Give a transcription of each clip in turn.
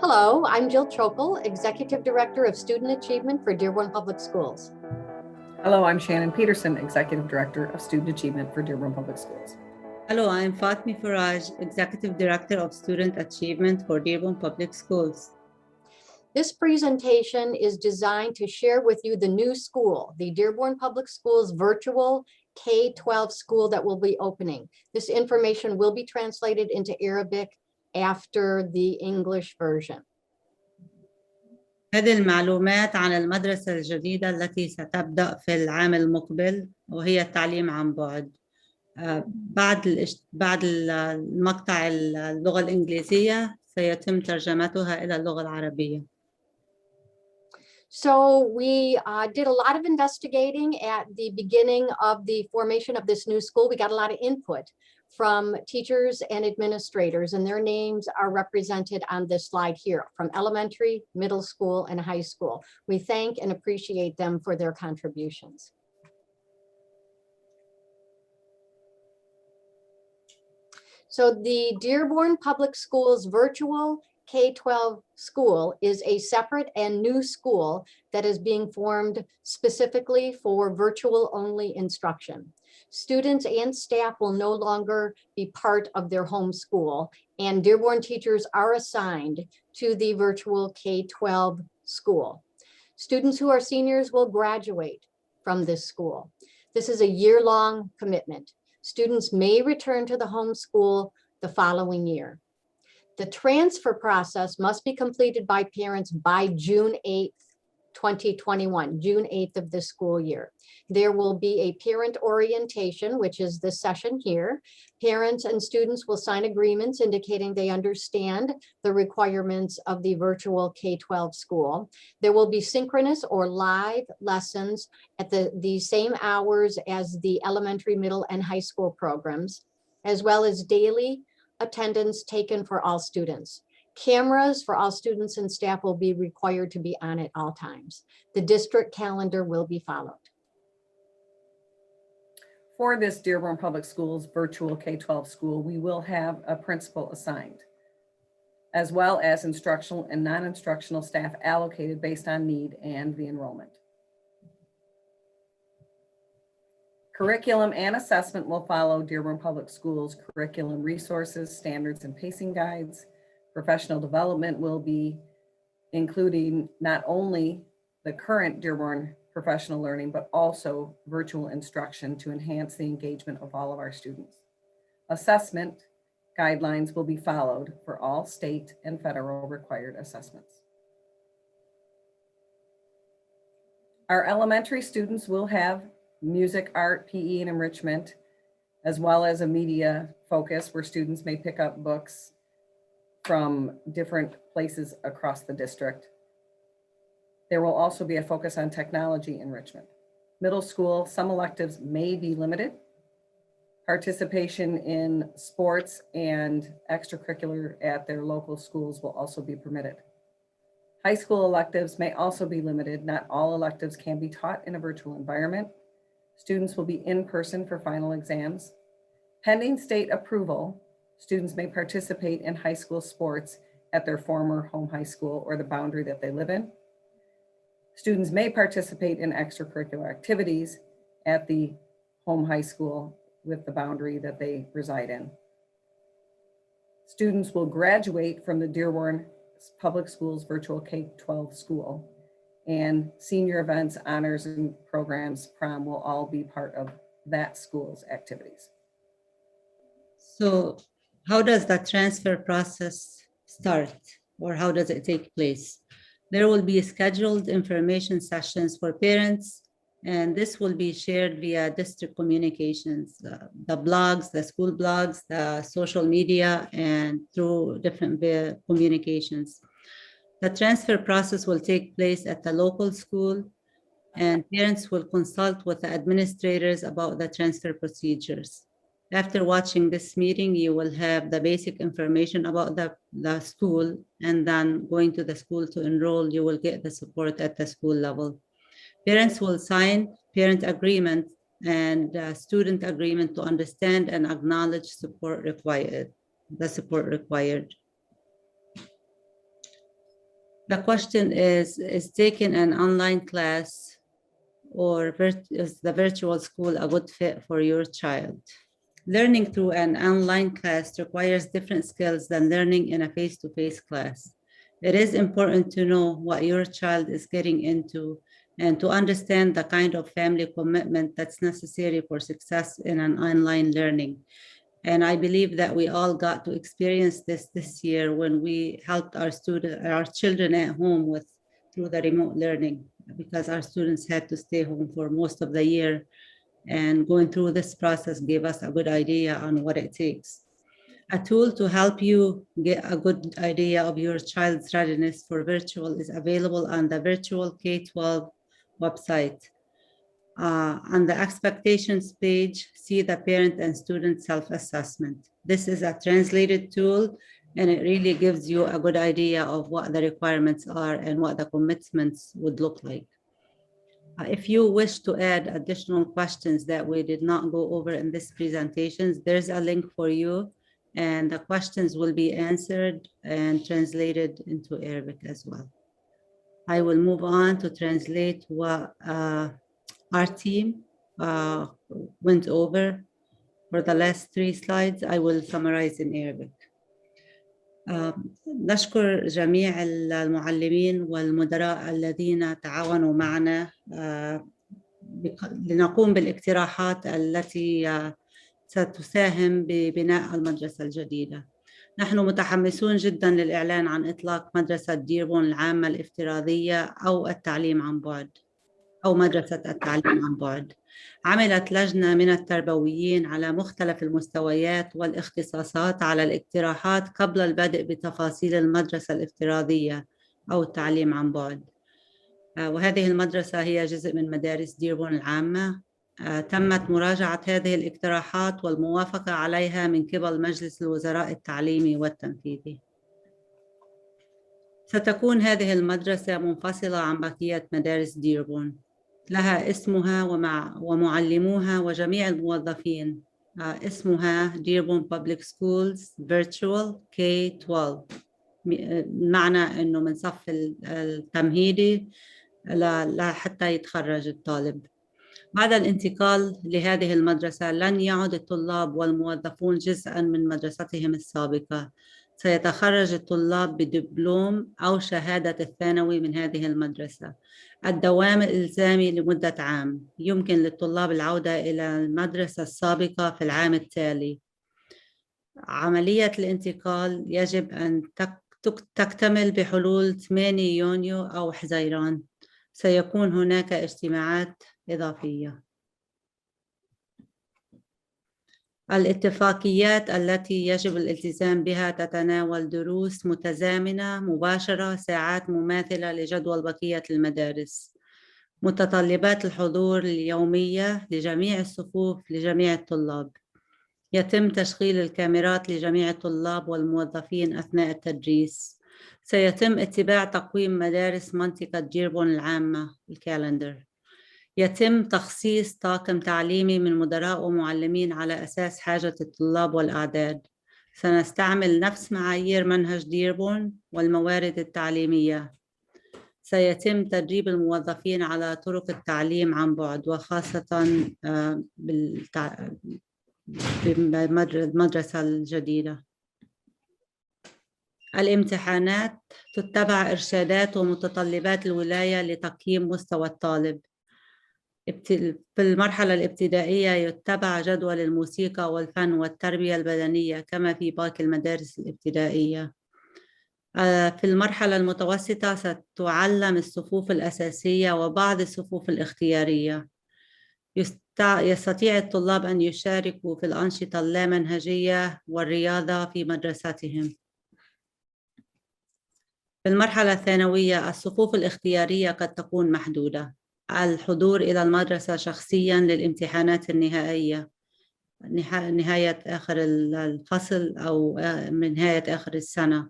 Hello, I'm Jill Chokel, Executive Director of Student Achievement for Dearborn Public Schools. Hello, I'm Shannon Peterson, Executive Director of Student Achievement for Dearborn Public Schools. Hello, I'm Fatmi Faraj, Executive Director of Student Achievement for Dearborn Public Schools. This presentation is designed to share with you the new school, the Dearborn Public Schools virtual K12 school that will be opening. This information will be translated into Arabic after the English version. هذه المعلومات عن المدرسة الجديدة التي ستبدأ في العام المقبل وهي التعليم عن بعد. بعد المقطع اللغة الإنجليزية سيتم ترجمتها إلى اللغة العربية. So we did a lot of investigating at the beginning of the formation of this new school. We got a lot of input from teachers and administrators, and their names are represented on this slide here from elementary, middle school, and high school. We thank and appreciate them for their contributions. So the Dearborn Public Schools virtual K12 school is a separate and new school that is being formed specifically for virtual only instruction. Students and staff will no longer be part of their home school, and Dearborn teachers are assigned to the virtual K12 school. Students who are seniors will graduate from this school. This is a year-long commitment. Students may return to the home school the following year. The transfer process must be completed by parents by June 8th, 2021, June 8th of this school year. There will be a parent orientation, which is this session here. Parents and students will sign agreements indicating they understand the requirements of the virtual K12 school. There will be synchronous or live lessons at the same hours as the elementary, middle, and high school programs, as well as daily attendance taken for all students. Cameras for all students and staff will be required to be on at all times. The district calendar will be followed. For this Dearborn Public Schools virtual K12 school, we will have a principal assigned, as well as instructional and non-instructional staff allocated based on need and the enrollment. Curriculum and assessment will follow Dearborn Public Schools curriculum resources, standards, and pacing guides. Professional development will be including not only the current Dearborn professional learning, but also virtual instruction to enhance the engagement of all of our students. Assessment guidelines will be followed for all state and federal required assessments. Our elementary students will have music, art, PE, and enrichment, as well as a media focus where students may pick up books from different places across the district. There will also be a focus on technology enrichment. Middle school, some electives may be limited. Participation in sports and extracurricular at their local schools will also be permitted. High school electives may also be limited. Not all electives can be taught in a virtual environment. Students will be in person for final exams. Pending state approval, students may participate in high school sports at their former home high school or the boundary that they live in. Students may participate in extracurricular activities at the home high school with the boundary that they reside in. Students will graduate from the Dearborn Public Schools virtual K12 school, and senior events, honors, and programs, prom will all be part of that school's activities. So how does the transfer process start, or how does it take place? There will be scheduled information sessions for parents, and this will be shared via district communications, the blogs, the school blogs, the social media, and through different communications. The transfer process will take place at the local school, and parents will consult with the administrators about the transfer procedures. After watching this meeting, you will have the basic information about the school, and then going to the school to enroll, you will get the support at the school level. Parents will sign parent agreement and student agreement to understand and acknowledge the support required. The question is taking an online class or is the virtual school a good fit for your child? Learning through an online class requires different skills than learning in a face-to-face class. It is important to know what your child is getting into and to understand the kind of family commitment that's necessary for success in an online learning. And I believe that we all got to experience this year when we helped our children at home through the remote learning, because our students had to stay home for most of the year. And going through this process gave us a good idea on what it takes. A tool to help you get a good idea of your child's readiness for virtual is available on the virtual K12 website. On the expectations page, see the parent and student self-assessment. This is a translated tool, and it really gives you a good idea of what the requirements are and what the commitments would look like. If you wish to add additional questions that we did not go over in this presentation, there's a link for you, and the questions will be answered and translated into Arabic as well. I will move on to translate what our team went over for the last 3 slides. I will summarize in Arabic. نشكر جميع المعلمين والمدراء الذين تعاونوا معنا لنقوم بالاقتراحات التي ستساهم ببناء المدرسة الجديدة. نحن متحمسون جدا للإعلان عن إطلاق مدرسة ديربون العامة الافتراضية أو التعليم عن بعد أو مدرسة التعليم عن بعد. عملت لجنة من التربويين على مختلف المستويات والاختصاصات على الاقتراحات قبل البدء بتفاصيل المدرسة الافتراضية أو التعليم عن بعد. وهذه المدرسة هي جزء من مدارس ديربون العامة. تمت مراجعة هذه الاقتراحات والموافقة عليها من قبل مجلس الوزراء التعليمي والتنفيذي. ستكون هذه المدرسة منفصلة عن بقية مدارس ديربون، لها اسمها ومعلموها وجميع الموظفين. اسمها Dearborn Public Schools Virtual K12، معنى أنه من صف التمهيدي حتى يتخرج الطالب. بعد الانتقال لهذه المدرسة لن يعد الطلاب والموظفون جزءاً من مدرستهم السابقة. سيتخرج الطلاب بدبلوم أو شهادة الثانوي من هذه المدرسة. الدوام الإلزامي لمدة عام. يمكن للطلاب العودة إلى المدرسة السابقة في العام التالي. عملية الانتقال يجب أن تكتمل بحلول 8 يونيو أو حزيران. سيكون هناك اجتماعات إضافية. الاتفاقيات التي يجب الالتزام بها تتناول دروس متزامنة مباشرة، ساعات مماثلة لجدول بقية المدارس، متطلبات الحضور اليومية لجميع الصفوف لجميع الطلاب. يتم تشغيل الكاميرات لجميع الطلاب والموظفين أثناء التدريس. سيتم اتباع تقويم مدارس منطقة ديربون العامة الكالندر. يتم تخصيص طاقم تعليمي من مدراء ومعلمين على أساس حاجة الطلاب والأعداد. سنستعمل نفس معايير منهج ديربون والموارد التعليمية. سيتم تدريب الموظفين على طرق التعليم عن بعد، وخاصة بالمدرسة الجديدة. الامتحانات تتبع إرشادات ومتطلبات الولاية لتقييم مستوى الطالب. في المرحلة الابتدائية يتبع جدول الموسيقى والفن والتربية البدنية كما في باقي المدارس الابتدائية. في المرحلة المتوسطة ستعلم الصفوف الأساسية وبعض الصفوف الاختيارية. يستطيع الطلاب أن يشاركوا في الأنشطة اللامنهجية والرياضة في مدرستهم. في المرحلة الثانوية الصفوف الاختيارية قد تكون محدودة. الحضور إلى المدرسة شخصياً للامتحانات النهائية، نهاية آخر الفصل أو من نهاية آخر السنة،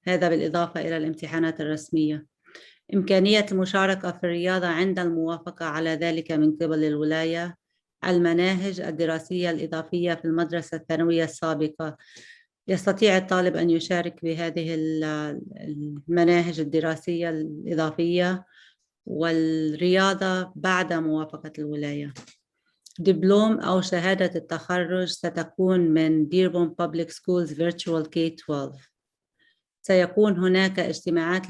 هذا بالإضافة إلى الامتحانات الرسمية. إمكانية المشاركة في الرياضة عند الموافقة على ذلك من قبل الولاية. المناهج الدراسية الإضافية في المدرسة الثانوية السابقة يستطيع الطالب أن يشارك بهذه المناهج الدراسية الإضافية والرياضة بعد موافقة الولاية. دبلوم أو شهادة التخرج ستكون من Dearborn Public Schools Virtual K12. سيكون هناك اجتماعات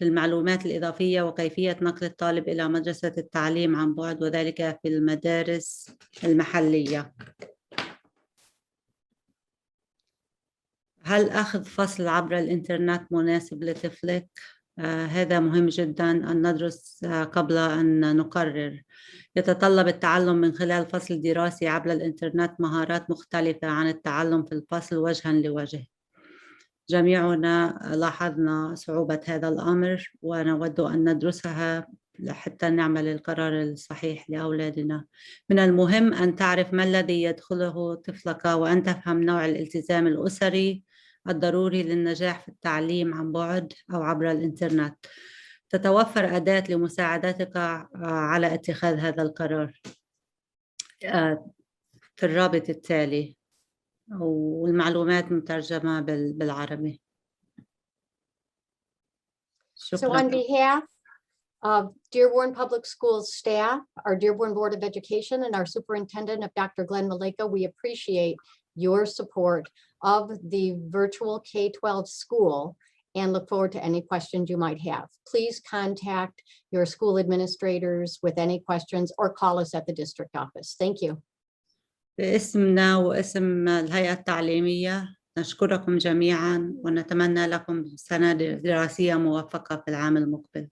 للمعلومات الإضافية وكيفية نقل الطالب إلى مدرسة التعليم عن بعد، وذلك في المدارس المحلية. هل أخذ فصل عبر الإنترنت مناسب لطفلك؟ هذا مهم جدا أن ندرس قبل أن نقرر. يتطلب التعلم من خلال فصل دراسي عبر الإنترنت مهارات مختلفة عن التعلم في الفصل وجها لوجه. جميعنا لاحظنا صعوبة هذا الأمر ونود أن ندرسها حتى نعمل القرار الصحيح لأولادنا. من المهم أن تعرف ما الذي يدخله طفلك وأن تفهم نوع الالتزام الأسري الضروري للنجاح في التعليم عن بعد أو عبر الإنترنت. تتوفر أداة لمساعدتك على اتخاذ هذا القرار في الرابط التالي، والمعلومات مترجمة بالعربي. So on behalf of Dearborn Public Schools staff, our Dearborn Board of Education, and our superintendent of Dr. Glenn Malika, we appreciate your support of the virtual K12 school and look forward to any questions you might have. Please contact your school administrators with any questions or call us at the district office. Thank you. باسمنا واسم الهيئة التعليمية نشكركم جميعا ونتمنى لكم سنة دراسية موفقة في العام المقبل.